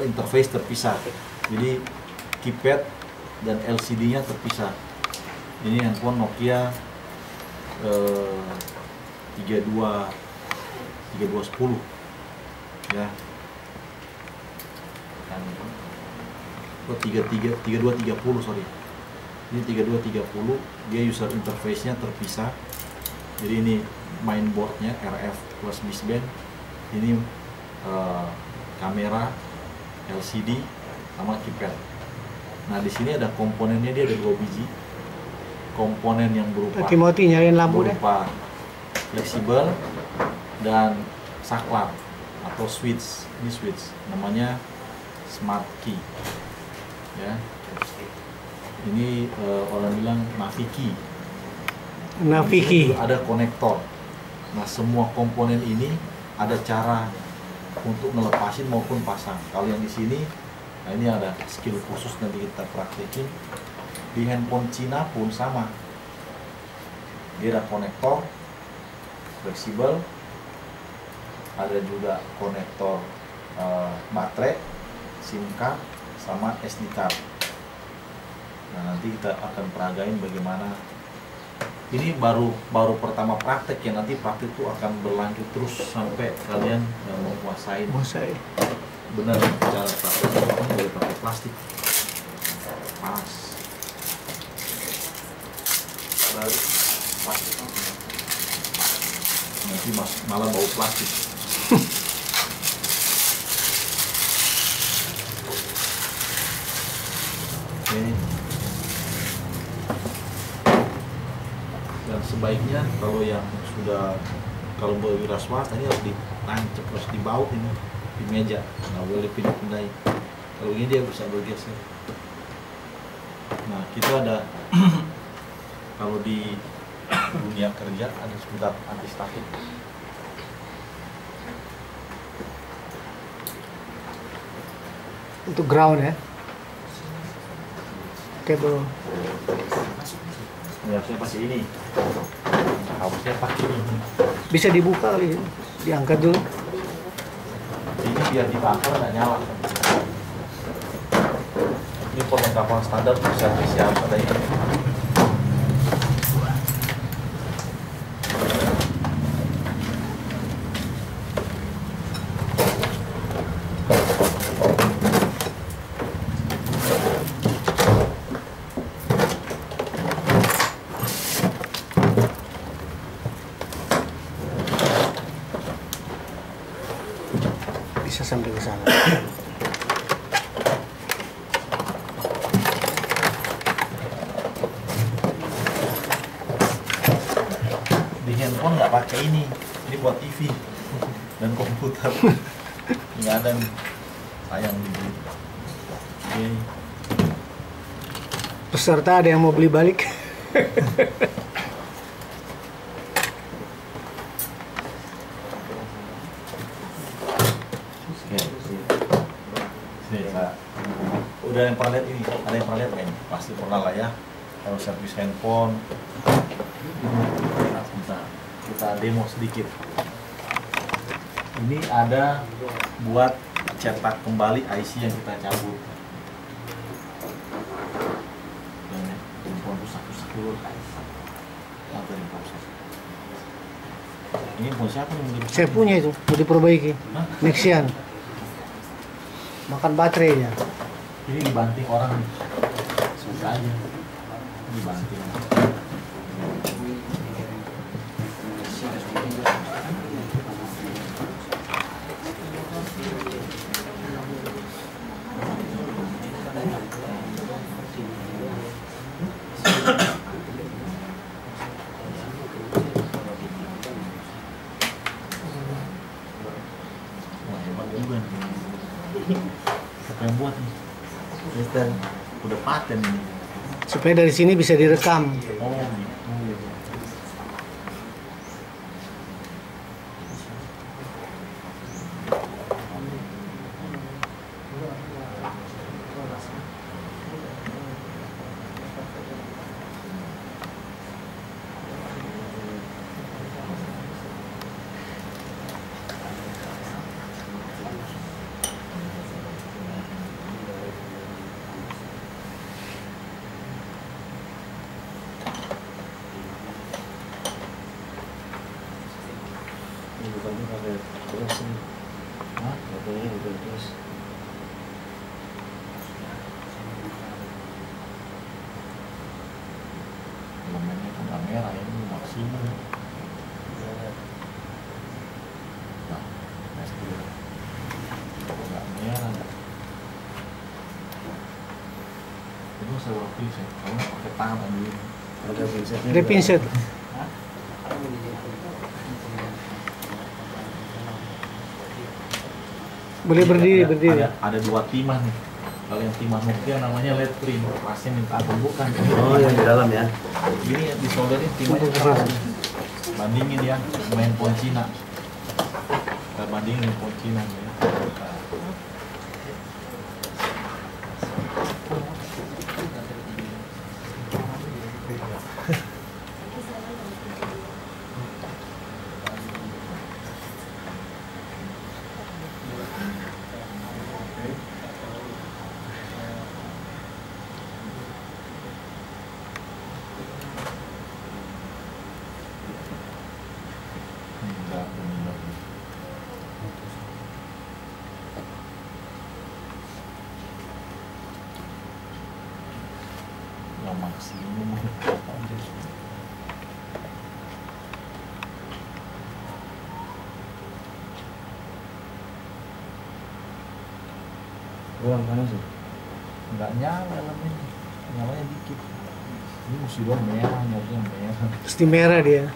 interface terpisah. Jadi keypad dan LCD-nya terpisah. Ini handphone Nokia 3210 ya. Oh, 3230 sorry. Ini 3230, dia user interface-nya terpisah. Jadi ini mainboard-nya RF plus baseband. Ini kamera, LCD, sama keypad. Nah di sini ada komponennya, dia ada 2 biji komponen yang berupa Timothy nyalain lampu deh. berupa fleksibel dan saklar atau switch. Ini switch namanya smart key ya. Ini orang bilang Naviki. Naviki. Ada konektor. Nah semua komponen ini ada cara untuk ngelepasin maupun pasang. Kalau yang di sini, nah ini ada skill khusus nanti kita praktekin. Di handphone Cina pun sama. Dia ada konektor fleksibel, ada juga konektor baterai, SIM card, sama SD card. Nah nanti kita akan peragain bagaimana. Ini baru pertama praktek ya, nanti praktek itu akan berlanjut terus sampai kalian menguasai benar cara prakteknya. Boleh pakai plastik pas lalu plastik nanti malah bau plastik. Oke. Dan sebaiknya kalau yang sudah, kalau berwira swasta ini harus ditancap, harus dibaut ini di meja, nggak boleh pindah-pindahin. Kalau ini dia bisa bergeser. Nah kita ada kalau di dunia kerja ada sebentar anti statik. Untuk ground ya. Kabel. Ya saya pakai ini. Harusnya pakai ini. Bisa dibuka kali, diangkat dulu. Ini biar dibakar nggak nyala. Ini perlengkapan standar untuk servis ya, harus ada ini. Bisa sampai ke sana. Di handphone nggak pakai ini buat TV dan komputer. Nggak ada nih, sayang dibeli. Oke. Peserta ada yang mau beli balik? Udah yang pernah lihat ini, ada yang pernah lihat kan? Pasti pernah lah ya. Kalau servis handphone, nah, kita demo sedikit. Ini ada buat cetak kembali IC yang kita cabut. Handphone rusak dulu. Ini handphone siapa nih? Saya punya itu, mau diperbaiki. Nexian. Makan baterainya. Ini dibanting orang nih, suka aja dibanting. Wah hebat juga nih. Siapa yang buat nih? Dan udah paten ini. Supaya dari sini bisa direkam. Oh gitu. Itu saya bawa pinset, kamu pakai tangan dulu. Ada pinsetnya. Ada pinset. Boleh berdiri, berdiri. Ada dua timah nih. Kalau yang timah Nokia namanya LED print, kerasnya minta ampun bukan. Oh, yang di dalam ya. Ini disolderin timahnya keras. Bandingin ya, main phone Cina. Kita bandingin phone Cina ya. Yang maksimum Kurang panas sih. nggak nyala elemennya, nyalanya dikit. Ini mesti dong merah, nyalanya merah. Pasti merah dia.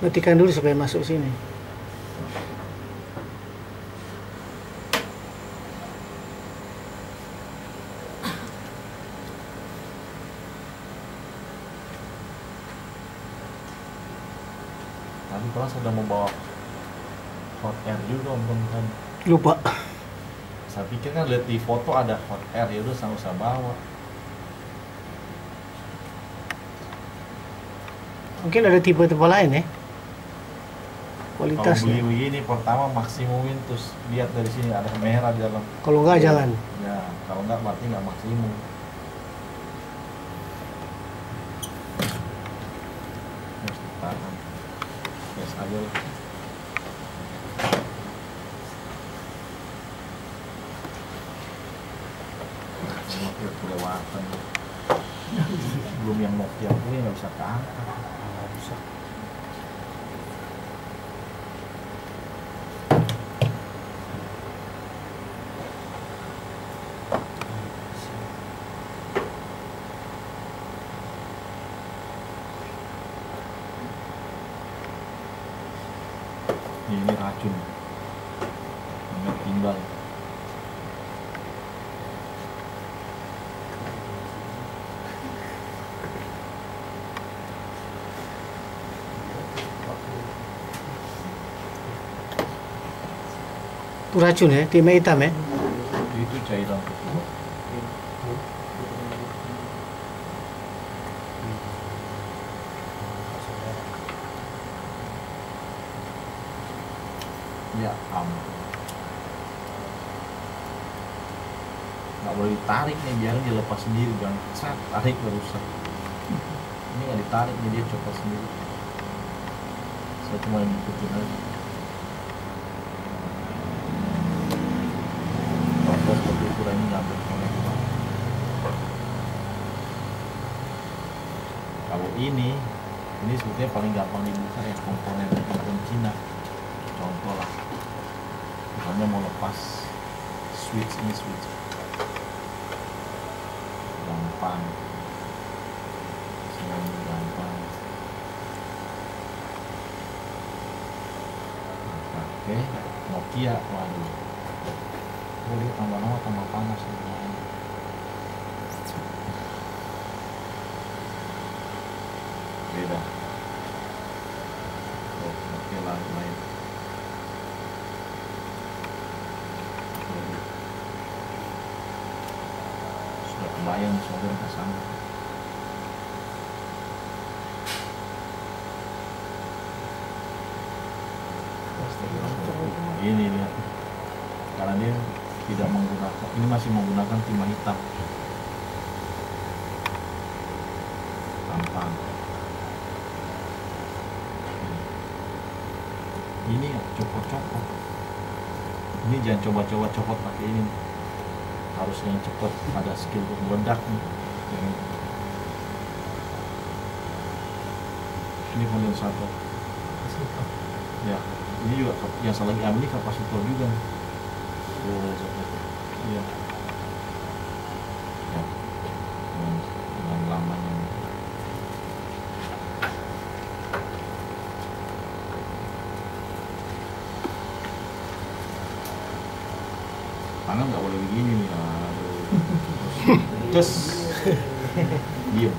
Matikan dulu supaya masuk sini. Tadi kalau sudah mau bawa hot air juga om kan. Lupa. Saya pikir kan lihat di foto ada hot air, ya udah sama usah bawa. Mungkin ada tipe-tipe lain ya. Kalau Kualitasnya. beli begini pertama maksimumin, terus lihat dari sini ada merah di dalam. Kalau nggak jalan. Ya, kalau nggak berarti nggak maksimum. Harus ditahan. Gas aja lah. Nokia kelewatan. Belum yang Nokia punya nggak bisa keangkat. Nggak bisa. Ini racun, ini timbal. Itu racun ya, timah hitam ya. Itu cairan kedua. Ya ampun. Nggak boleh ditarik nih, biar dia lepas sendiri, jangan cat, tarik rusak. Ini nggak ditarik nih, dia copot sendiri. Saya cuma ngikutin aja. Contoh seperti ukuran ini ngambil konektor. Kalau ini sebetulnya paling gampang dibuka ya, komponen Cina. Contoh lah, misalnya mau lepas switch gampang, semuanya gampang. Oke, Nokia, waduh, boleh tambah lama tambah panas sebenarnya. Beda. Oh, Nokia lain. Sudah kebayang solder ke sana. Ini lihat, karena dia tidak menggunakan, ini masih menggunakan timah hitam tampang. Ini copot-copot. Ini jangan coba-coba copot pakai ini. Harus yang cepat, ada skill untuk meledak nih. Ini kondensator. Ya, ini juga yang saya lagi ambil ini kapasitor juga. Iya. Ya, dengan lamanya. Tangan nggak boleh begini nih. Aduh. Terus diem.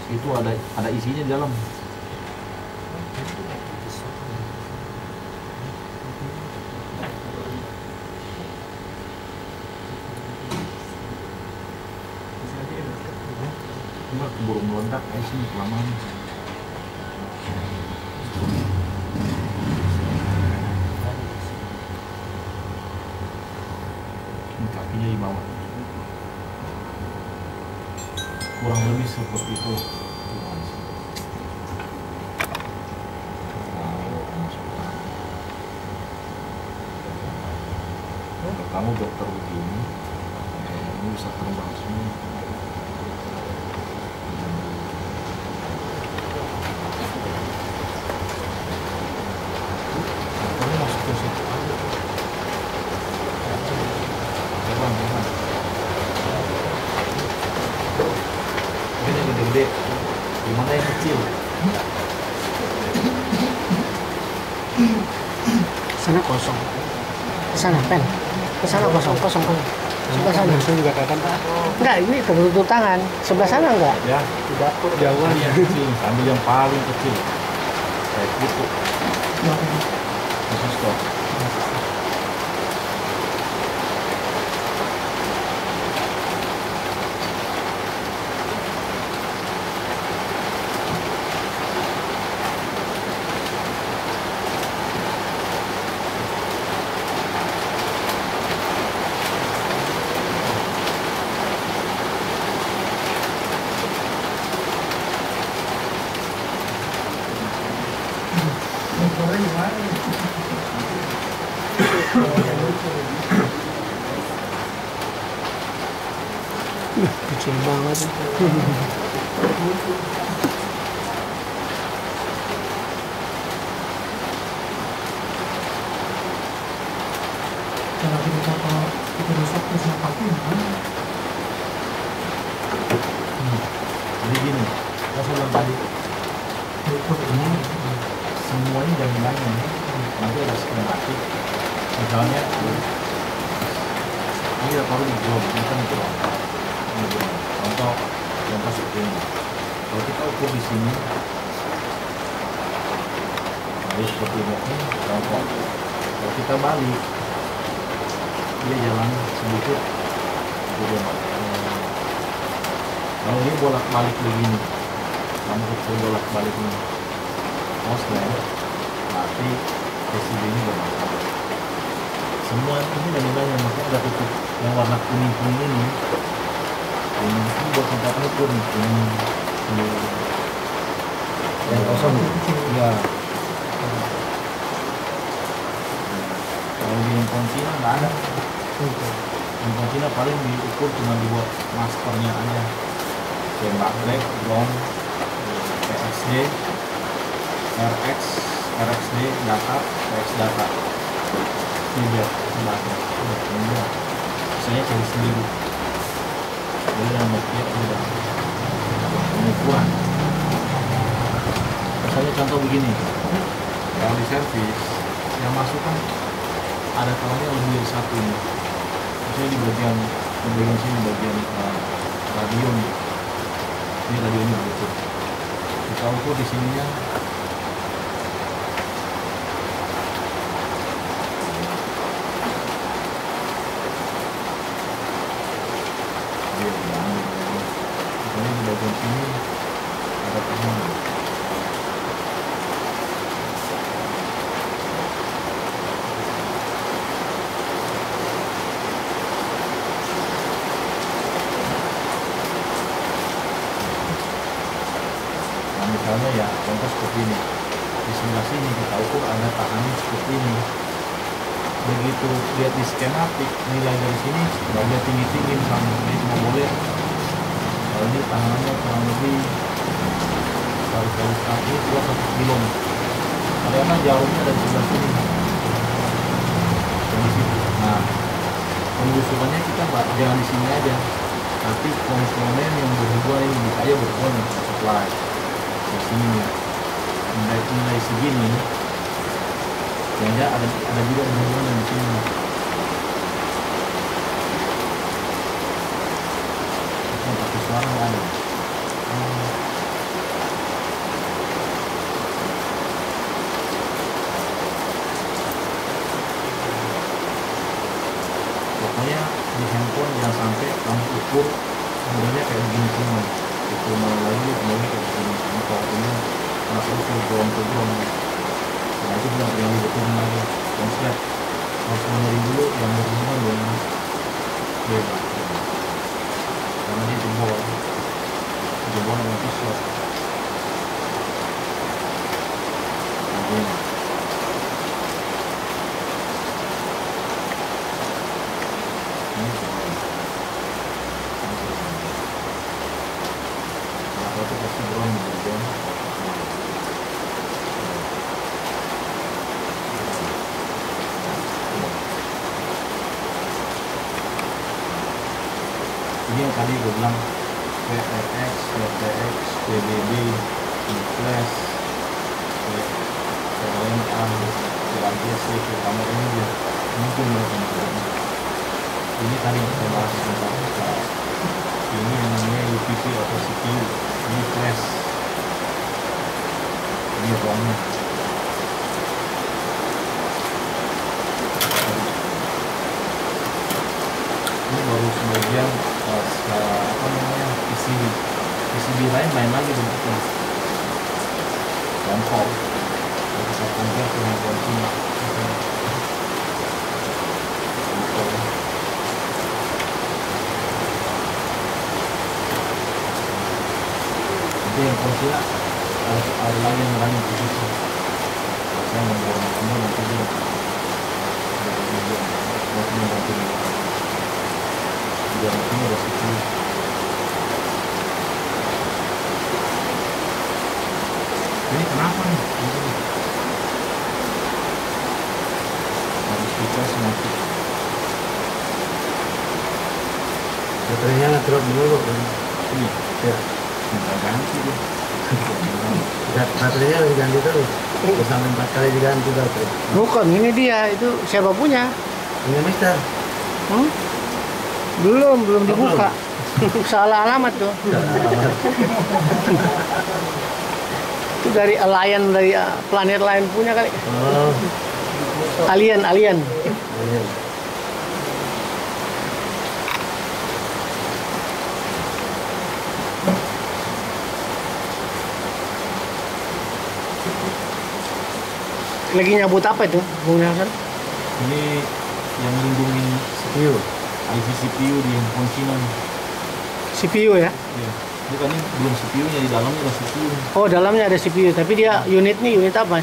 Itu ada isinya di dalam. Cuma keburu meledak sini kelamaan. Ini kakinya di bawah. Kurang lebih seperti itu. Kamu dokter begini, ini bisa terbang semua. Kamu masuk ke situ aja. Terbang. Ini yang gede-gede. Gimana yang kecil? Sana kosong. Sana pen. Ke sana kosong. Sebelah sana. Saya juga kelihatan Pak. Enggak, ini tertutup tangan. Sebelah sana enggak? Ya, Di dapur jauhan. ini yang kecil. Ambil yang paling kecil. Kayak gitu. Masih stop. Kecil banget. Kalau kita rusak terus ngapain kan? Jadi gini, saya bilang tadi, Ukur ini semuanya jaminannya nanti ada skematik. Misalnya ini kita taruh di drone, ini kan drone. Ini drone. Contoh seperti ini. Kalau kita ukur di sini, nah, seperti ini. Contoh, kalau kita balik, dia jalan sedikit. Kalau ini bolak-balik begini, kamu ukur bolak-balik ini, mostly berarti PCB ini bermasalah. Semua ini jaminannya, makanya ada titik yang warna kuning-kuning ini. Ini buat tempat ukur nih, kuning. Yang kosong. Ya. Kalau di handphone Cina nggak ada. Handphone Cina paling diukur cuma dibuat masternya aja. Kayak backlight, ROM, PXD, RX, RXD data, RX data. Tidak sebabnya. Saya cari sendiri. Jadi yang Nokia udah pengukuran. Misalnya contoh begini, kalau di servis yang masuk kan ada kalanya lebih dari satu ini. Misalnya di bagian sini bagian radio nih. Ini radio ini begitu. Kita ukur di sininya. Misalnya di bagian sini ada teman. contoh seperti ini. Di sebelah sini kita ukur ada tahanan seperti ini. Begitu lihat di skematik nilai dari sini nggak boleh tinggi misalnya, ini cuma boleh kalau ini tahanannya kurang lebih kali kaki dua 1 kilo. Karena jarumnya ada di sebelah sini dan di situ. Nah, pengusurannya kita jangan di sini aja, tapi komponen yang berhubungan ini bisa aja berhubungan dengan supply di sini ya. Nilai segini yang ada juga berhubungan di sini. Tapi suara nggak ada. Pokoknya di handphone jangan sampai kamu ukur modelnya kayak begini semua. Ukur malam lagi modelnya kayak begini. Ini kalau ini masuk ukur ground to ground. Nah itu benar yang dibutuhin lagi. Konslet harus benerin dulu yang berhubungan dengan bebas. Karena dia jebol dengan visual. Ini yang tadi gue bilang PRX, PTX, PBB, Flash, PLNA, PLGC, kamera ini dia mungkin mereka. Ini tadi kita bahas tentang ini yang namanya UPP atau CPU, ini Flash, ini ROM-nya. Ini baru sebagian apa namanya PCB lain main lagi bentuknya contoh kita compare dengan sini nanti yang konsila ada lagi yang lain di situ. Saya membawa kamu nanti dia di dalam sini ada CPU. Ini kenapa nih? Harus kita semakin. Baterainya nggak drop dulu kan? Ini Ya. minta ganti dia. Baterainya harus diganti terus. Sampai 4 kali diganti baterai. Bukan, ini dia, itu siapa punya? Ini Mister. Belum dibuka. Salah alamat tuh. Itu dari alien, dari planet lain punya kali. Oh. Alien. Iya. Lagi nyabut apa itu, Bung Hasan? Ini yang melindungi CPU. IC CPU di handphone Cina nih. CPU ya? Iya. Bukan ini belum CPU-nya, di dalamnya ada CPU. Oh, dalamnya ada CPU, tapi dia unit apa?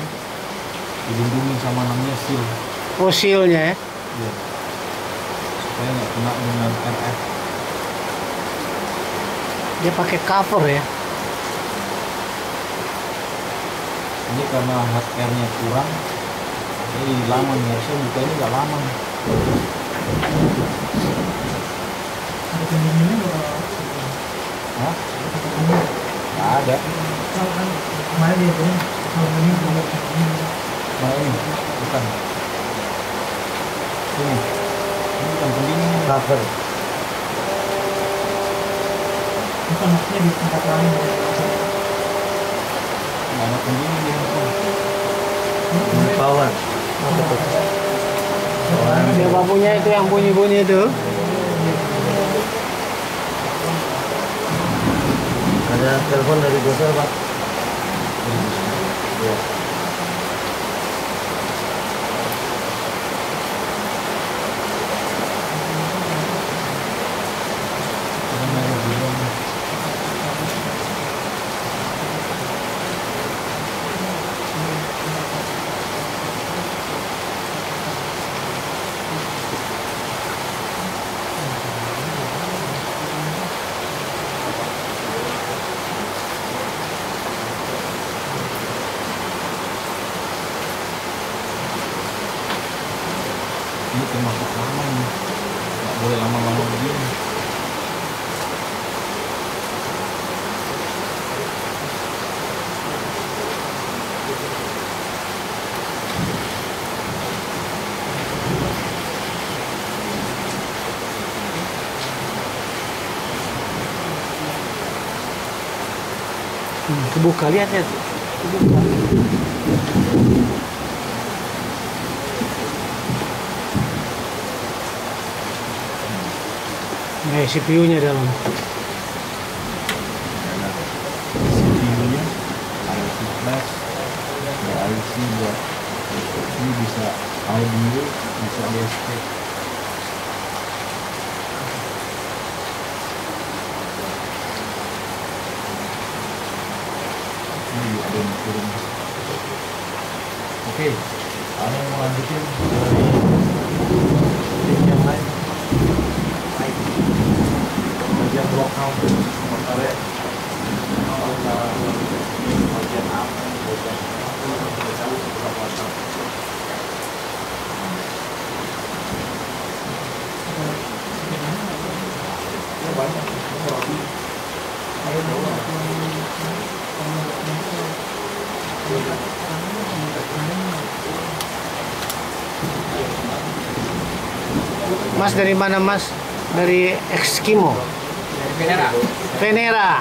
Dilindungi sama namanya seal. Fosilnya ya? Iya. Supaya nggak kena dengan RF. Dia pakai cover ya? Ini karena HDR-nya kurang, jadi lama nih, harusnya buka ini nggak lama nih. Ada pendinginnya nggak? Hah? Nggak ada. Kan kemarin dia bilang kalau ini belum pendingin. Mana ini? Bukan. Ini bukan pendingin. Cover. Bukan maksudnya di tempat lain. Nggak ada pendingin di handphone. Ini power. Siapa punya itu yang bunyi-bunyi itu? Ada telepon dari Gosel, Pak. Ya. Ini termasuk lama ini, nggak boleh lama-lama begini. Kebuka, lihat ya. Kebuka. CPU-nya dalam. CPU-nya IC flash, ada IC buat ini bisa audio, bisa DSP. Ini ada yang turun. Oke, ada yang mau lanjutin dari tim yang lain? Bagian lokal, sementara bagian apa? Mas dari mana Mas? Dari Eskimo. Venera. Venera.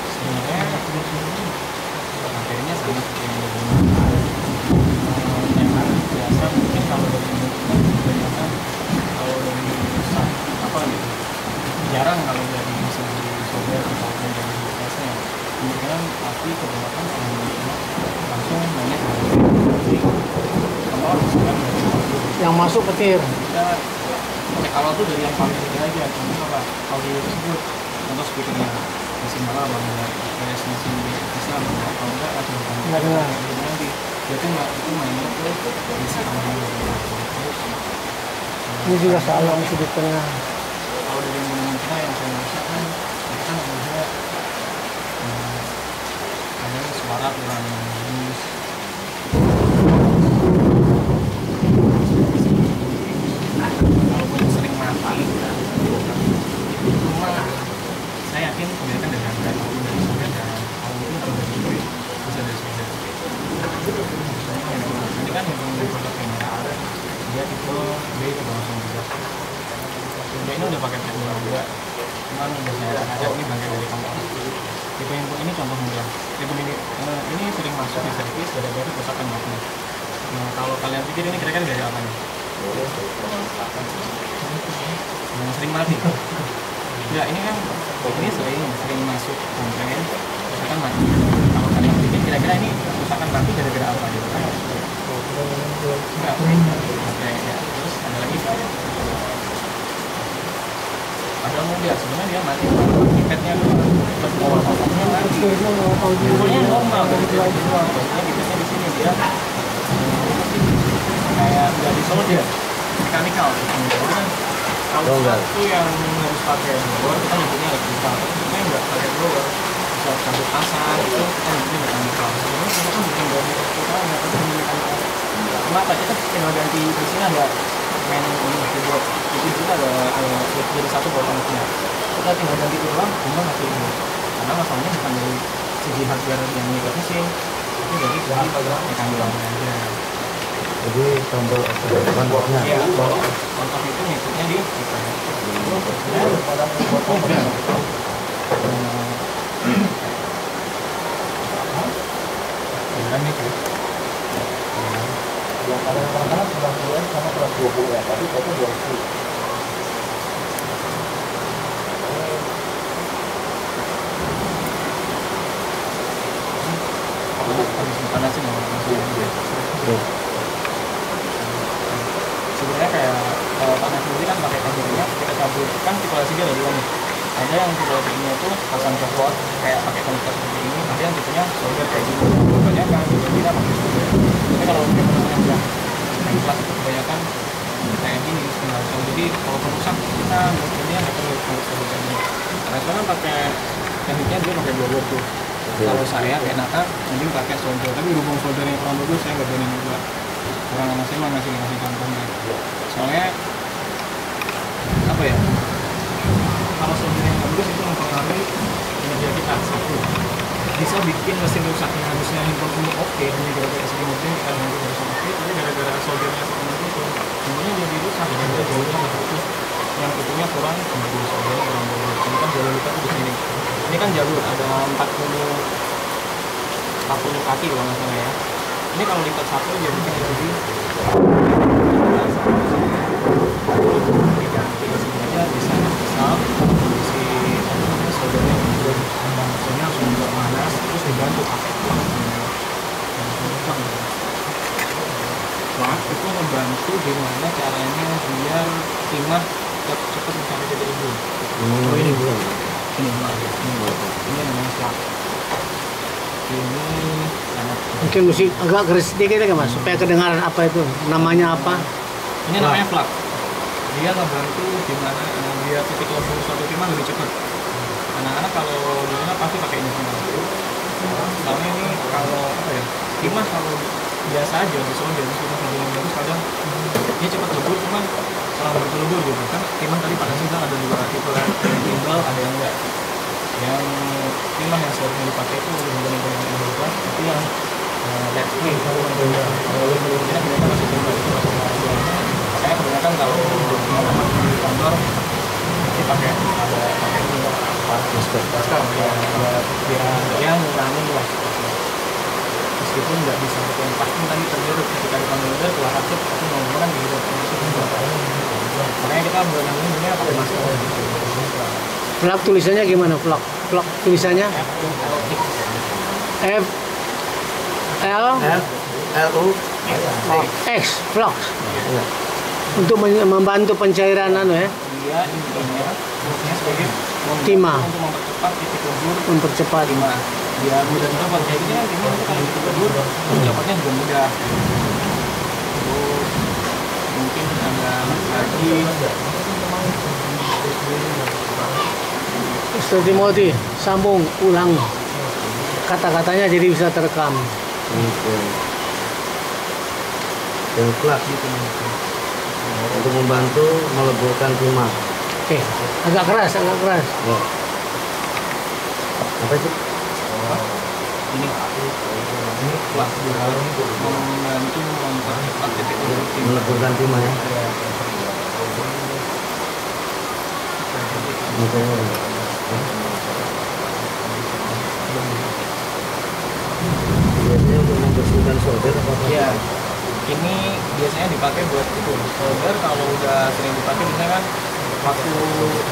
Sebenarnya materinya sama seperti yang biasa. Mungkin kalau dari kebanyakan kalau dari apa gitu, jarang kalau dari mesin software ataupun dari biasanya kemudian pasti kebanyakan langsung nanya kalau misalkan Yang masuk petir. kita kalau tuh dari yang paling mudah aja, contoh apa audio tersebut, contoh speakernya mesin malah banget, kayak mesin bisa banget, kalau enggak atau Nggak dengar. nanti dia tuh nggak itu mainnya tuh bisa Ini juga salah masih di tengah. kalau dari kita yang saya rasa kan kita kan ada suara kurang bagus. Walaupun sering mati, cuma saya yakin kebanyakan dari harga maupun dari software dan maupun kalau dari itu bisa dari software. Ini kan yang dari produk kamera dia tipe B ke langsung juga. Dia ini udah pakai teknologi juga, cuman udah saya ada ini bangkai dari kantor. Tipe yang ini contoh mudah. Tipe ini sering masuk di servis gara-gara kerusakan mati. Nah, kalau kalian pikir ini kira-kira dari apa nih? Yang sering mati. Ya ini kan ini sering masuk komplain kerusakan mati. Kalau kalian pikir kira-kira ini kerusakan mati gara-gara apa gitu kan? Enggak. Oke, ya. Terus ada lagi ada mudah sebenarnya dia mati keypadnya berpola-polanya mati. Pokoknya normal dari maksudnya keypadnya di sini dia kayak nggak disolder mekanikal jadi kan kalau itu yang harus pakai blower kita nyebutnya elektrikal, kita nggak pakai blower bisa campur pasang itu kita nyebutnya mekanikal. Sebenarnya kita kan bukan dari elektrikal nggak pakai mekanikal. Kenapa kita tinggal ganti di sini ada main ini keyboard itu juga ada jadi satu botannya kita tinggal ganti ulang cuma masih ini karena masalahnya bukan dari segi hardware yang mengikat mesin tapi dari segi mekanikalnya aja. Jadi tombol kontaknya. Iya, kontak itu ngikutnya di keypad. Kan itu. Yang kadang-kadang kelas 2 sama kelas 20 ya, tapi kota 20. Habis dipanasin sebenarnya kayak kalau panas sendiri kan pakai taburnya kita tabur kan tipologi ada dua nih, ada yang tipologinya itu pasang copot kayak pakai konektor seperti ini, ada yang tipenya solder kayak gini kebanyakan kita pakai solder. Tapi kalau mungkin yang udah naik kelas itu kebanyakan kayak gini langsung, jadi kalau rusak kita mungkinnya nggak perlu solder ini. Nah sekarang pakai tekniknya dia pakai blower tuh, Kalau saya enakan mending pakai solder, tapi berhubung solder yang kurang bagus saya nggak berani juga. Orang anak saya mah ngasih contohnya. Soalnya apa ya? Kalau solder yang bagus itu mempengaruhi kinerja kita. Satu, bisa bikin mesin rusaknya. Harusnya handphone ini oke, hanya gara-gara segi mesin kita ganti dari oke, tapi gara-gara soldernya seperti itu, semuanya jadi rusak. Jadi jalurnya nggak putus, yang itunya kurang bagus, soldernya kurang bagus. Ini kan jalur kita tuh di sini. Ini kan jalur ada 40 kaki kalau nggak salah ya. Ini kalau lipat satu jadi kan jadi diganti sini aja bisa misal si soldernya maksudnya langsung nggak panas terus dibantu pakai itu membantu gimana caranya biar timah cepat mencapai titik ibu. Oh ini belum. Ini namanya slap. Ini Mungkin musik agak keras sedikit ya mas, supaya kedengaran apa itu, namanya apa? ini namanya flap. Dia ngebantu gimana biar titik lembur suatu timah lebih cepat. Anak-anak kalau di sana pasti pakai ini semua. Soalnya ini kalau apa ya, timah kalau biasa aja di solder meskipun solder yang bagus kadang dia cepat lebur, cuman setelah berlebur gitu kan timah tadi pada sidang ada dua tipe, yang timbal ada yang enggak. Yang timah yang seharusnya dipakai itu lebih banyak yang berubah, tapi yang LED ini kalau lebur-leburnya kita masih timbal itu masih ada. Makanya kebanyakan kalau di kantor pasti pakai ini masker yang ngurangin lah. Meskipun nggak bisa pakai yang pasti tadi terjadi ketika di komputer keluar asap, tapi ngomong kan gitu. Makanya kita benar-benar pakai masker. Flap tulisannya gimana? Flap tulisannya F L U X flux. Untuk membantu pencairan ya. Dia intinya fungsinya sebagai timah, untuk mempercepat titik lembur mempercepat. timah. Biar mudah didapat. Kayak gini kan timah itu kalau titik lembur dapatnya juga mudah. Terus mungkin ada lagi Ustaz Timothy, sambung ulang kata-katanya jadi bisa terekam. yang flap untuk membantu meleburkan timah. Oke, agak keras. Ya. Apa itu? ini flap membantu mempercepat titik lembur timah. Meleburkan timah ya. Biasanya untuk membersihkan solder apa? Ya, ini biasanya dipakai buat itu. Solder kalau udah sering dipakai biasanya kan waktu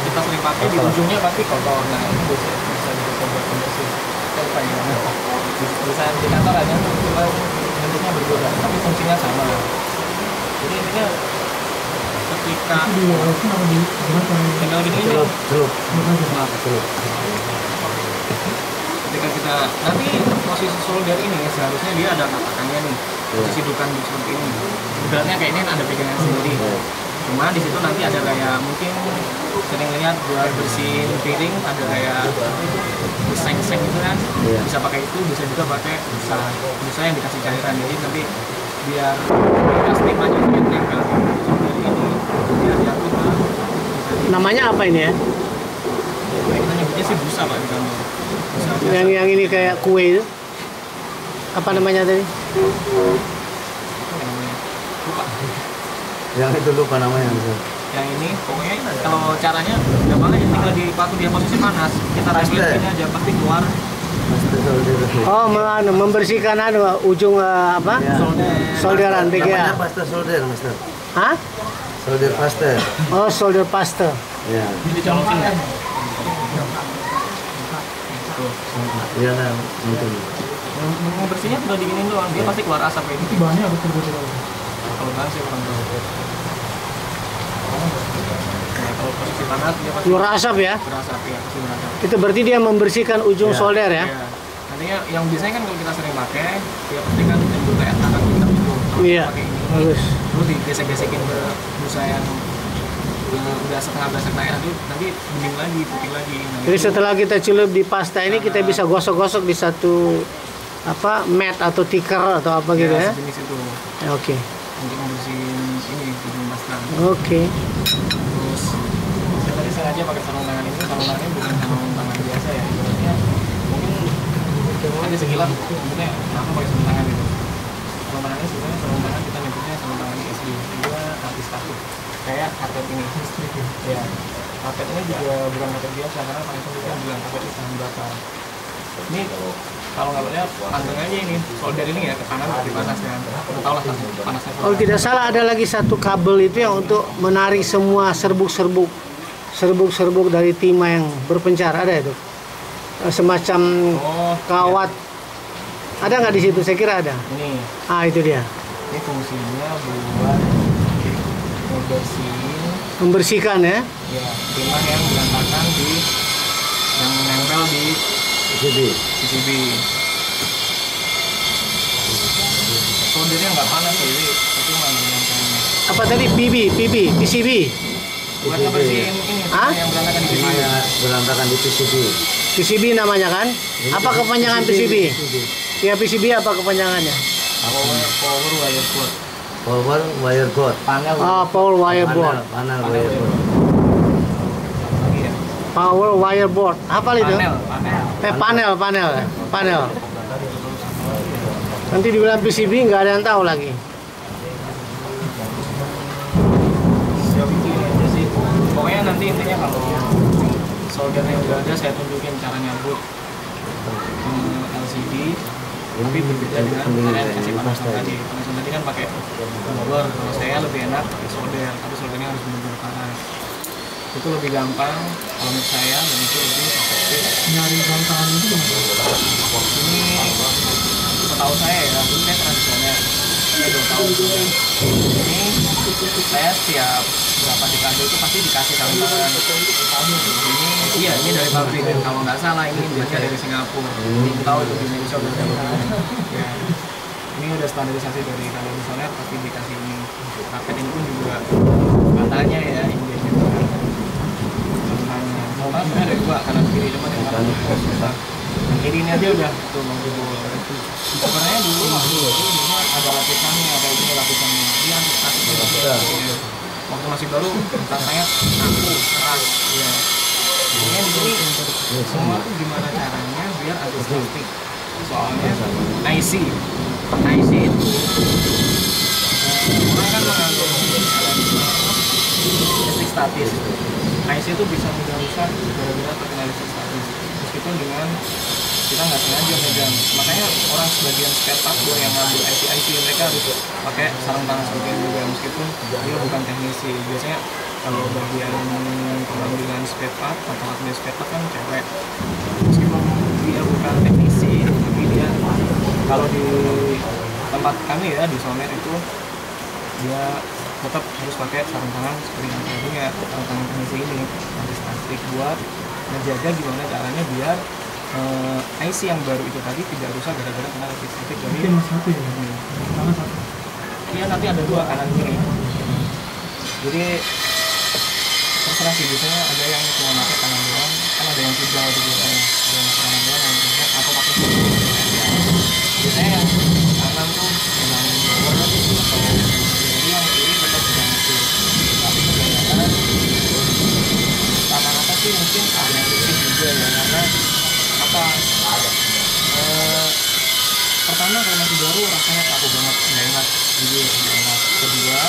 kita sering pakai di ujungnya pasti kotor. Nah ini biasanya bisa dipakai buat pembersih. Kita lupa gimana. Bisa di kantor aja, cuma bentuknya berbeda, tapi fungsinya sama. Jadi intinya ketika tinggal gini ini ketika kita nanti posisi solder ini seharusnya dia ada katakannya nih, posisi dukan seperti ini. Sebenarnya kayak ini ada pegangan sendiri. Cuma di situ nanti ada kayak mungkin sering lihat buat bersihin piring ada kayak seng-seng itu kan, bisa pakai itu, bisa juga pakai bisa yang dikasih cairan. Jadi nanti biar bekas timahnya itu yang nempel solder ini biar jatuh ke Namanya apa ini ya? kita nyebutnya sih busa pak di kantor. Busa biasa. Yang ini kayak kue itu? Apa namanya tadi? Apa namanya? Lupa. Yang itu lupa namanya. Yang ini pokoknya kalau caranya gampang aja, tinggal dipaku dia posisi panas, kita rest aja pasti keluar Oh, membersihkan ujung apa? Solderan Namanya PGA. pasta solder, Master. Hah? Solder pasta. Oh, solder paste. Ya. jadi colokin ya. Iya kan, mungkin. Mau bersihnya tinggal diginin doang, dia pasti keluar asap kayak gitu. Bahannya apa betul-betul? Kalau bahan sih kurang tahu. Nah, kalau posisi panas dia pasti Keluar asap ya? berasap ya, pasti berasap. Itu berarti dia membersihkan ujung Ya. solder ya? Iya. Nantinya yang biasanya kan kalau kita sering pakai, dia pasti kan timbul kayak tangan kita gitu. Kalau Iya. pakai ini, Bagus. terus digesek-gesekin ke busa yang udah setengah basah air nanti bening lagi, putih lagi. Nah, Jadi itu- setelah kita celup di pasta ini kita bisa gosok-gosok di satu apa mat atau tikar atau apa gitu ya. sejenis itu Ya, Oke. untuk membersihin ini hidung pasta. Oke. Terus saya tadi sengaja pakai sarung tangan ini, sarung tangan ini bukan sarung tangan biasa ya. Ibaratnya mungkin ada sekilas maksudnya kenapa pakai sarung tangan gitu. Sarung tangan ini sebenarnya sarung tangan kita nyebutnya sarung tangan SD, dia anti statik. Kayak karpet ini. Ya. Karpet ini juga bukan karpet biasa karena paling penting bilang karpet itu tahan bakar. Ini kalau nggak lihat panteng aja ini solder ini ya ke kanan di panasnya. Udah tau lah panasnya. Kalau tidak salah ada lagi satu kabel itu yang untuk menarik semua serbuk-serbuk dari timah yang berpencar, ada itu. Semacam Oh, kawat. Ada nggak di situ? Saya kira ada. ini Itu dia. ini fungsinya buat Membersihkan ya. ya timah yang berantakan yang menempel di PCB. PCB. Soldernya nggak panas ya, jadi itu mana yang Apa tadi? PCB. buat ngebersihin ini Hah? yang berantakan di Timah PCB. yang berantakan di PCB. PCB namanya kan? Apa kepanjangan PCB? Ya PCB apa kepanjangannya? Power wire cord. Power wire cord. Panel. Power wire board. Panel wire cord. Lagi ya. Power wire board. Apa itu? Panel. Nanti dibilang PCB nggak ada yang tahu lagi. Siap itu ya aja sih. Pokoknya nanti intinya kalau soldernya udah ada saya tunjukin cara nyambut LCD. Tapi berbeda dengan saya kasih panasan tadi. Panasan tadi kan pakai blower. Kalau saya lebih enak pakai solder, tapi soldernya harus benar-benar panas. Itu lebih gampang kalau menurut saya dan itu lebih efektif. Nyari tantangan itu gimana? Ini setahu saya ya, dulu saya tradisional. Saya 2 tahun juga. Ini saya setiap berapa dekade itu pasti dikasih sarung tangan. Ini dari pabrik. Kalau nggak salah ini belajar dari Singapura. Belum tahu itu di Indonesia udah ada apa. Ya. Ini udah standarisasi dari kalau misalnya pasti dikasih ini. Karpet ini pun juga katanya ya ini gitu kan. Sarung tangan sebenarnya ada 2 kanan kiri cuma yang kanan yang kiri ini aja udah tuh mau jebol. Sebenarnya dulu ada lapisannya, ada ini lapisannya. Dia anti statik juga. Waktu masih baru rasanya kaku, keras. Ya. Pokoknya di sini semua tuh gimana caranya biar anti statik. Soalnya IC itu orang kan mengandung listrik statis. IC itu bisa mudah rusak gara-gara terkena listrik statis. Meskipun dengan kita nggak sengaja megang, makanya orang sebagian spare part yang ngambil IC mereka harus pakai sarung tangan seperti ini juga meskipun dia bukan teknisi. Biasanya kalau bagian pengambilan spare part atau admin spare part kan cewek, meskipun dia bukan teknisi tapi dia kalau di tempat kami ya di Soner itu dia tetap harus pakai sarung tangan seperti yang saya punya, sarung tangan teknisi ini anti statik buat menjaga gimana caranya biar IC yang baru itu tadi tidak rusak gara-gara kena listrik statik dari Mungkin satu ya, tangan satu. iya nanti ada 2 kanan kiri jadi terserah sih biasanya ada yang cuma pakai kanan doang kan ada yang tunggal itu biasanya ada yang pakai kanan doang yang pakai atau pakai biasanya yang kanan tuh memang blower atau jadi yang kiri tetap bisa ngecil tapi kebanyakan rata-rata sih mungkin ada listrik juga ya karena apa pertama kalau masih baru rasanya kaku banget nggak enak jadi nggak enak. Kedua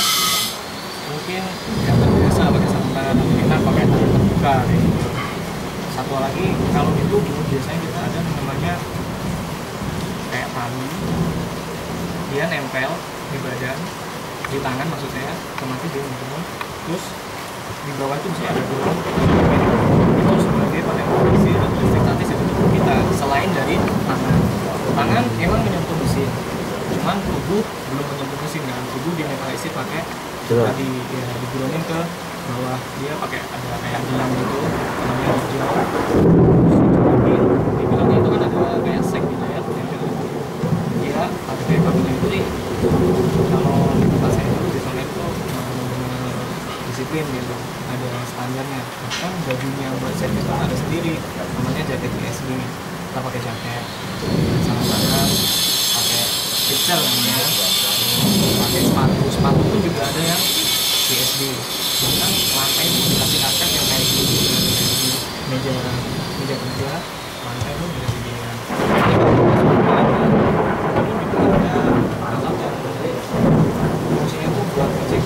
mungkin nggak terbiasa pakai sarung tangan enak pakai tangan terbuka kayak gitu. Satu lagi kalau itu biasanya kita ada namanya kayak tali dia nempel di badan di tangan maksud saya otomatis dia nempel terus di bawah itu bisa ada burung itu sebagai potensi listrik statis itu tubuh kita selain dari tangan emang menyentuh mesin cuman tubuh belum menyentuh mesin kan tubuh dia nempelisi pakai tadi ya diburonin ke bawah dia pakai ada kayak gelang gitu namanya hijau di gelangnya itu kan ada kayak sek gitu ya dia pakai kabelnya itu kalau di tempat saya dulu di sana itu benar-benar disiplin gitu ada standarnya. Bahkan bajunya buat set itu ada sendiri, namanya jaket ESB. Kita pakai jaket, sama tangan, pakai fixer namanya, pakai sepatu pun juga ada yang ESB. Bahkan lantai itu dikasih karpet yang kayak gini, meja kerja, lantai pun dikasih ginian. Fungsinya itu buat ngecek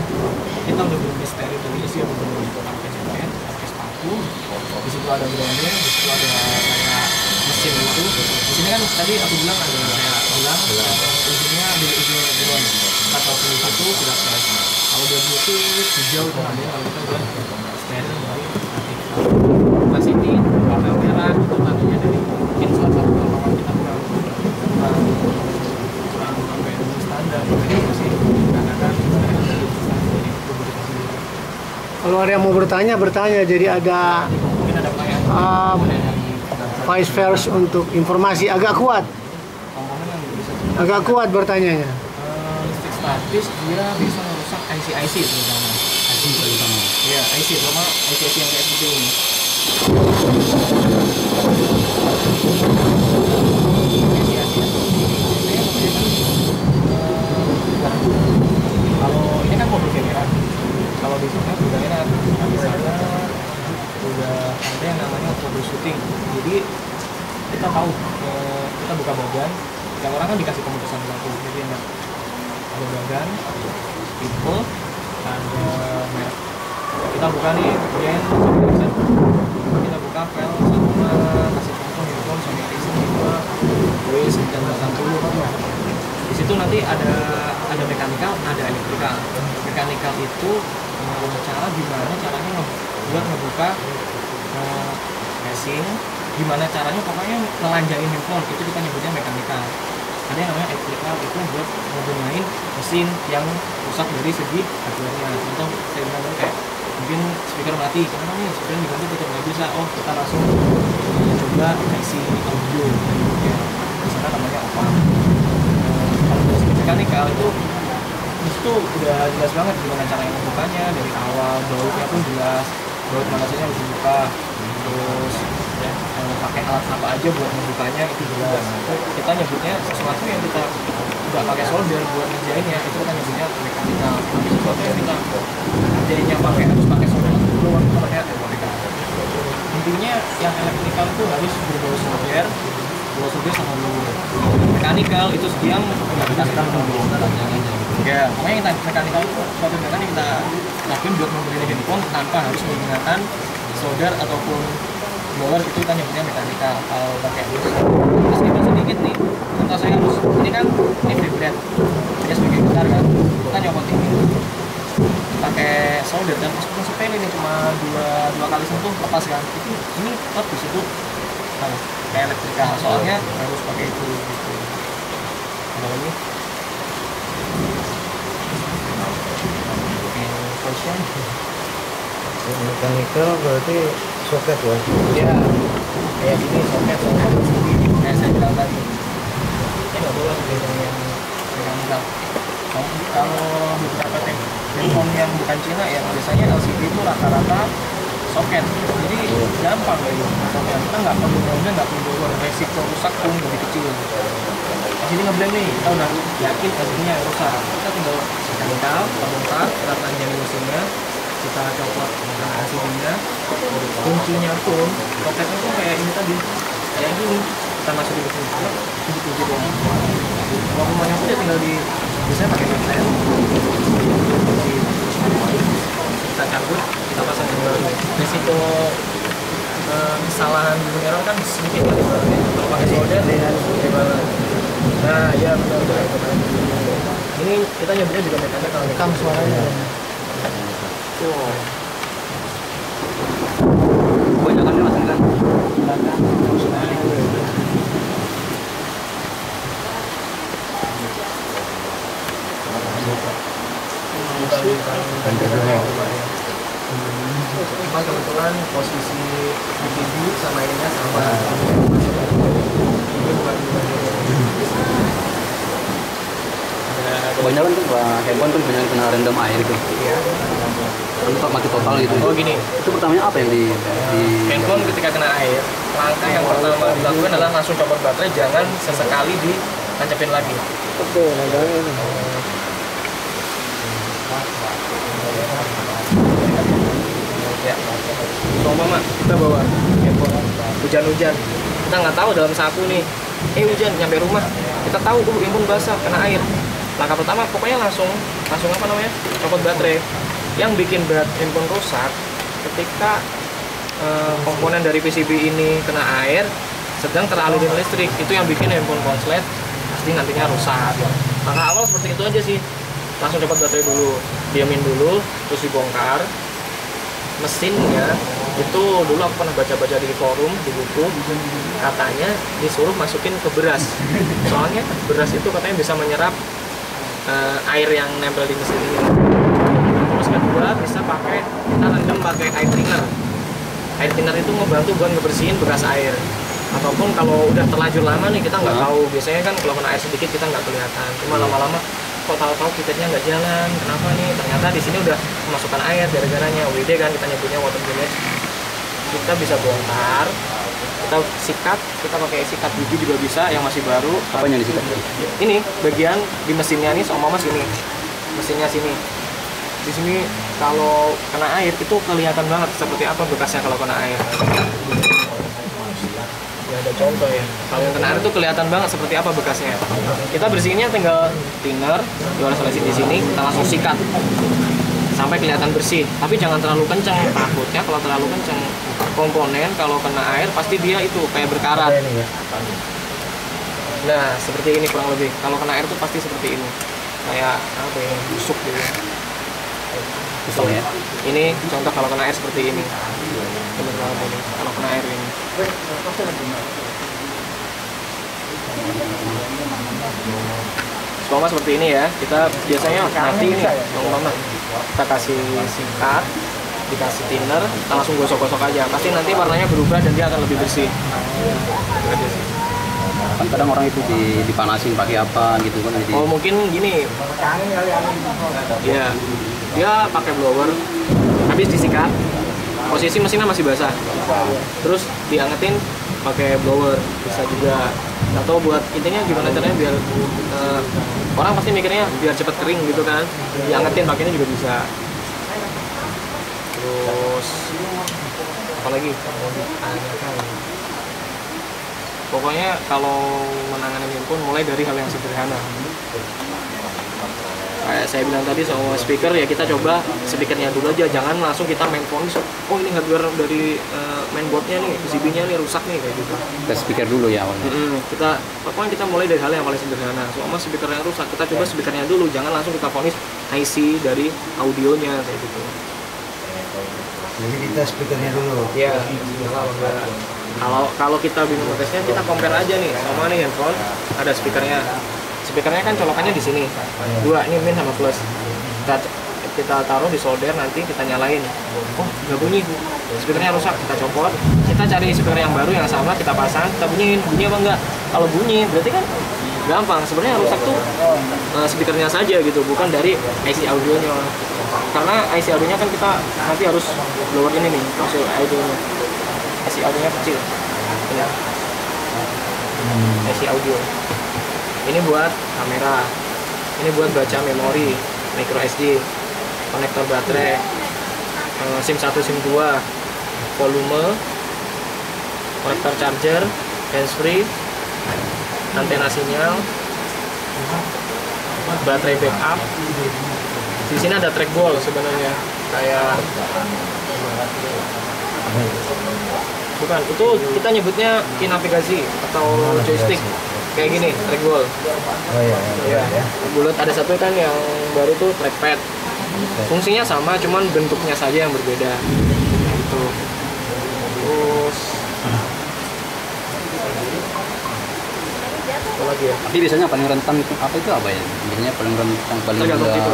kita udah bener steril dari isi, udah bener pakai jaket, pakai sepatu, di situ ada grounding, di situ ada kayak mesin itu. Di sini kan tadi aku bilang ada kayak ujungnya di ujung ground. Kita tahu di situ sudah steril. Kalau udah bluetooth hijau itu nanti kalau kita udah steril dari nanti pas ini warna merah itu tandanya dari mungkin salah satu kalau kita kurang sampai dengan standar ini masih kadang-kadang Kalau ada yang mau bertanya jadi ada mungkin ada pertanyaan vice versa untuk informasi agak kuat komponen yang bisa bertanyanya. listrik statis dia bisa merusak IC terutama ya IC terutama IC yang kayak seperti ini. Kalau ini kan mobil kamera, kalau di sana udah enak, udah ada yang namanya troubleshooting. Jadi kita tahu kita buka bagan, yang orang kan dikasih pemutusan lampu, jadi enak. Ada bagan, tipe, ada merek. Kita buka nih brand, kita buka pel sama kasih contoh handphone Sony Ericsson tipe W980. Di situ nanti ada mekanikal, ada elektrikal. Mekanikal itu cara gimana caranya buat ngebuka casing, gimana caranya pokoknya ngelanjain handphone itu kita nyebutnya mekanikal. Ada yang namanya elektrikal itu buat ngebenahin mesin yang rusak dari segi hardware-nya. Contoh saya bilang kayak mungkin speaker mati, karena nih speaker diganti tetap nggak bisa. Oh kita langsung coba isi audio, ya di sana namanya apa? Kalau dari segi mekanikal itu udah jelas banget gimana cara yang membukanya dari awal, bautnya pun jelas, baut mana saja harus dibuka, terus ya, pakai alat apa aja buat membukanya itu jelas. Kita nyebutnya sesuatu yang kita nggak pakai solder buat ngerjainnya itu kita nyebutnya mekanikal. Tapi sesuatu yang kita ngerjainnya harus pakai solder dulu itu namanya elektrikal. Intinya yang elektrikal itu harus berbau solder sama dulu. Mekanikal itu yang nggak kita sedang dulu. Ya, pokoknya kita mekanikal itu suatu yang kita lakuin buat membeli handphone tanpa harus menggunakan solder ataupun blower, itu kita nyebutnya mekanikal. Kalau pakai meskipun sedikit nih, contoh saya harus ini kan vibrate dia sebagai gitar kan, kita nyopot ini pakai solder dan meskipun sepele ini cuma dua kali sentuh lepas kan, itu ini tetap di situ kayak elektrikal, soalnya harus pakai itu gitu. Ada lagi? Question? Mechanical berarti soket ya? Iya, kayak gini soket kayak saya bilang tadi. Ini nggak boleh dengan yang mechanical. Kalau beberapa handphone yang bukan Cina ya biasanya LCD itu rata-rata soket, jadi gampang gitu. Kita nggak perlu ngeblend, nggak perlu bawa resiko rusak pun lebih kecil. Jadi ngeblend nih, kita udah yakin LCD-nya rusak, kita tinggal mechanical, kita bongkar, kita panjangin mesinnya, kita copot LCD-nya, kuncinya pun, soketnya pun kayak ini tadi, kayak gini, kita masukin ke sini, kunci doang. Kalau rumahnya pun ya tinggal di, biasanya pakai magnet, kita cabut, kita pasang yang baru. Risiko kesalahan error kan sedikit lah ibaratnya. Kalau pakai solder gimana? Nah, ya benar. Ini kita nyebutnya juga mekanik kalau rekam suaranya. Kebanyakan mas kan? Cuma kebetulan posisi BTV sama ininya sama. Ini bukan Kebanyakan tuh handphone tuh banyak kena rendam air gitu. Iya. Tempat mati total gitu. Oh gini, Itu pertamanya apa yang di handphone ketika kena air, langkah yang pertama dilakukan adalah langsung copot baterai, jangan sesekali ditancapin lagi. Oke, nah ini. Ya, mama kita bawa handphone, hujan-hujan, kita nggak tahu dalam saku nih, hujan nyampe rumah, kita tahu handphone basah kena air. Langkah pertama pokoknya langsung apa namanya, copot baterai. Yang bikin handphone rusak ketika komponen dari PCB ini kena air, sedang teralirin listrik, itu yang bikin handphone konslet pasti nantinya rusak. Langkah awal seperti itu aja sih, langsung copot baterai dulu, diamin dulu, terus dibongkar. Mesinnya itu dulu aku pernah baca-baca di forum, di buku, katanya disuruh masukin ke beras, soalnya beras itu katanya bisa menyerap air yang nempel di mesin ini. Terus kedua, bisa kita rendam pakai air thinner. Air thinner itu ngebantu buat ngebersihin bekas air. Ataupun kalau udah terlanjur lama nih, kita nggak tahu, biasanya kan kalau kena air sedikit kita nggak kelihatan, cuma lama-lama kok tahu-tahu pipetnya nggak jalan, kenapa nih? Ternyata di sini udah kemasukan air gara-garanya WD kan, kita nyebutnya water damage. Kita bisa bongkar, kita sikat, kita pakai sikat gigi juga bisa, yang masih baru. apa yang disikat? Ini bagian di mesinnya nih, sama mas sini, mesinnya sini. Di sini kalau kena air itu kelihatan banget seperti apa bekasnya kalau kena air. Ya, ada contoh ya. Kalau yang kena air itu kelihatan banget seperti apa bekasnya. Kita bersihinnya tinggal thinner, dioles-olesin di sini, kita langsung sikat sampai kelihatan bersih. Tapi jangan terlalu kencang, takutnya kalau terlalu kencang komponen kalau kena air pasti dia itu kayak berkarat. Nah, seperti ini kurang lebih. Kalau kena air tuh pasti seperti ini. Kayak apa ya, busuk gitu. Busuk ya. Ini contoh kalau kena air seperti ini. Bener banget ini. Kalau kena air ini. Mama seperti ini ya. Kita biasanya mati ini, mama. Kita kasih sikat, dikasih thinner, kita langsung gosok-gosok aja. Pasti nanti warnanya berubah dan dia akan lebih bersih. Kan kadang orang itu dipanasin pakai apa gitu kan. Jadi Oh mungkin gini. Ya, dia pakai blower, habis disikat, posisi mesinnya masih basah, terus diangetin pakai blower bisa juga. Atau buat intinya gimana caranya biar orang pasti mikirnya biar cepet kering gitu kan, diangetin pakainya juga bisa. Terus apalagi mau ditanyakan, pokoknya kalau menangani handphone mulai dari hal yang sederhana. Kayak saya bilang tadi soal speaker, ya kita coba speakernya dulu aja, jangan langsung kita main phone. Oh ini hardware dari mainboardnya nih, PCB-nya nih rusak nih, kayak gitu. kita speaker dulu ya awalnya. Pokoknya kita mulai dari hal yang paling sederhana. Soalnya speakernya rusak, kita coba speakernya dulu, jangan langsung kita vonis IC dari audionya kayak gitu. Jadi kita speakernya dulu. Ya, kalau kita bingung tesnya, kita compare aja nih sama nih handphone, ada speakernya. Speakernya kan colokannya di sini, dua, ini min sama plus. Kita taruh di solder, nanti kita nyalain. Oh, nggak bunyi, speakernya rusak, kita copot. Kita cari speaker yang baru yang sama, kita pasang, kita bunyiin, bunyi apa enggak? Kalau bunyi, berarti kan gampang. Sebenarnya rusak tuh speakernya saja gitu, bukan dari IC audionya. Karena IC audionya kan kita nanti harus blower ini nih, maksud audionya. IC audionya kecil. Ini. IC audio. Ini buat kamera, ini buat baca memori, micro SD, konektor baterai, SIM 1, SIM 2, volume, konektor charger, handsfree, antena sinyal, baterai backup. Di sini ada trackball sebenarnya, kayak bukan, itu kita nyebutnya key navigasi atau joystick. Kayak gini, trackball. Oh iya. Ya. Bulat ada satu kan yang baru tuh trackpad. Fungsinya sama, cuman bentuknya saja yang berbeda. Gitu. Terus apa lagi ya? Tapi biasanya paling rentan itu apa ya? Biasanya paling rentan, paling Tergantung tipe.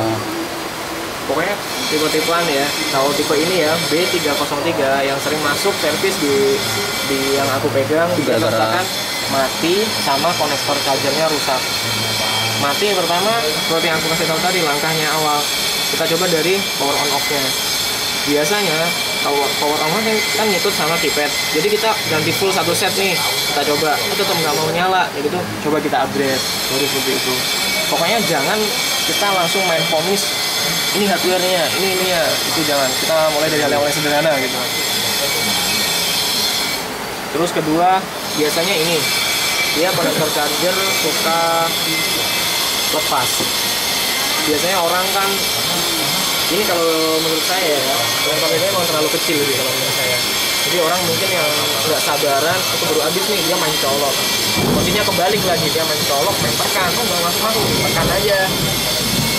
Pokoknya tipe-tipean ya. Kalau tipe ini ya B303 yang sering masuk servis di yang aku pegang, itu gara-gara mati sama konektor chargernya rusak. Mati pertama seperti yang aku kasih tahu tadi, langkahnya awal kita coba dari power on off nya. biasanya power on kan ngikut sama keypad, jadi kita ganti full satu set nih, kita coba tetap nggak mau nyala, jadi tuh coba kita upgrade baru seperti itu. Pokoknya jangan kita langsung main fonis ini hardware-nya, ini ya, itu jangan. Kita mulai dari hal yang sederhana gitu. Terus kedua, biasanya ini dia konektor charger suka lepas. Biasanya orang kan ini, kalau menurut saya ya, konektor ini memang terlalu kecil gitu kalau menurut saya. Jadi orang mungkin yang nggak sabaran, itu baru habis nih dia main colok. Posisinya kebalik lagi, dia main colok, main tekan, nggak masuk, tekan aja.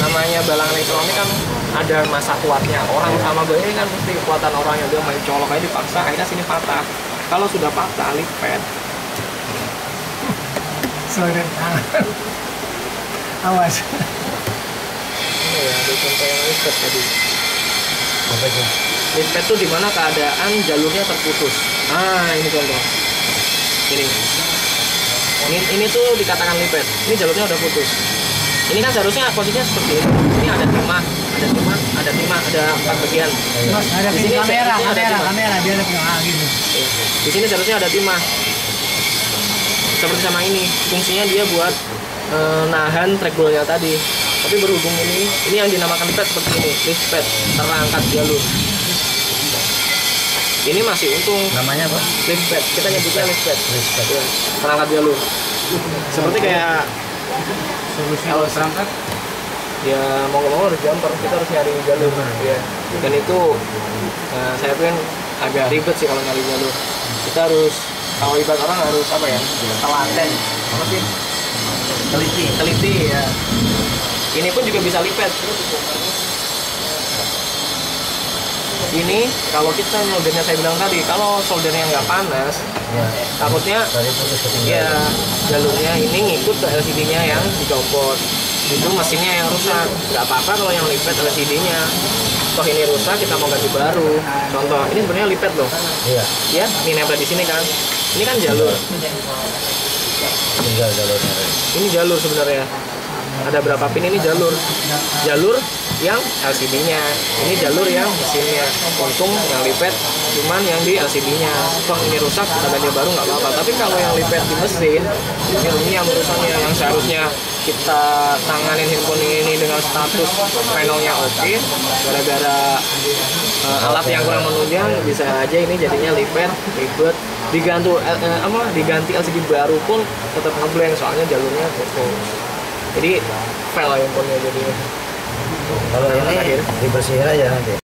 Namanya balang elektronik kan ada masa kuatnya. Orang sama gue ini kan mesti kekuatan orang yang dia main colok aja dipaksa, akhirnya sini patah. Kalau sudah patah, lipat. Soalnya tangan. Awas. Ini ya, ada contoh yang lipat tadi. Apa itu? Lipat tuh dimana keadaan jalurnya terputus. Nah, ini contoh. Ini tuh dikatakan lipat. Ini jalurnya udah putus. Ini kan seharusnya posisinya seperti ini. Ini ada timah, ada 4 bagian. Mas, ada Di sini kamera seharusnya ada timah. dia ada punya gitu. Ya. Di sini seharusnya ada timah. Seperti sama ini, fungsinya dia buat nahan track ballnya tadi. Tapi berhubung ini yang dinamakan lipat seperti ini, lift pad, terangkat jalur. Ini masih untung. Namanya apa? Lift pad, kita nyebutnya lift pad. Lift pad. Ya, terangkat jalur. Seperti kayak Solusi kalau terangkat? ya mau nggak mau harus jumper, kita harus nyari jalur ya. Dan itu saya pikir agak ribet sih kalau nyari jalur. Kita harus, kalau ibarat orang harus apa ya, telaten apa sih, teliti ya. Ini pun juga bisa lipat. Ini kalau kita soldernya, saya bilang tadi, kalau soldernya nggak panas, Ya. takutnya Dari putus ketinggalan. ya jalurnya ini ngikut ke LCD-nya yang dicopot. Itu mesinnya yang rusak. Nggak apa-apa kalau yang lipat LCD-nya. Toh ini rusak, kita mau ganti baru. Contoh, ini sebenarnya lipat loh. Iya. Ya, ini nempel di sini kan. Ini kan jalur. Tinggal jalurnya. Ini jalur sebenarnya. Ada berapa pin, ini jalur yang LCD-nya, ini jalur yang mesinnya. Untung yang lipat cuman yang di LCD-nya. Toh ini rusak, kita ganti baru nggak apa-apa. Tapi kalau yang lipat di mesin, ini yang urusannya, yang seharusnya kita tanganin handphone ini dengan status panelnya oke, gara-gara alat yang kurang menunjang, bisa aja ini jadinya lipat, ribet. Diganti LCD baru pun tetap ngeblank soalnya jalurnya putus. Jadi fail handphonenya jadinya. Kalau ini dibersihin aja nanti.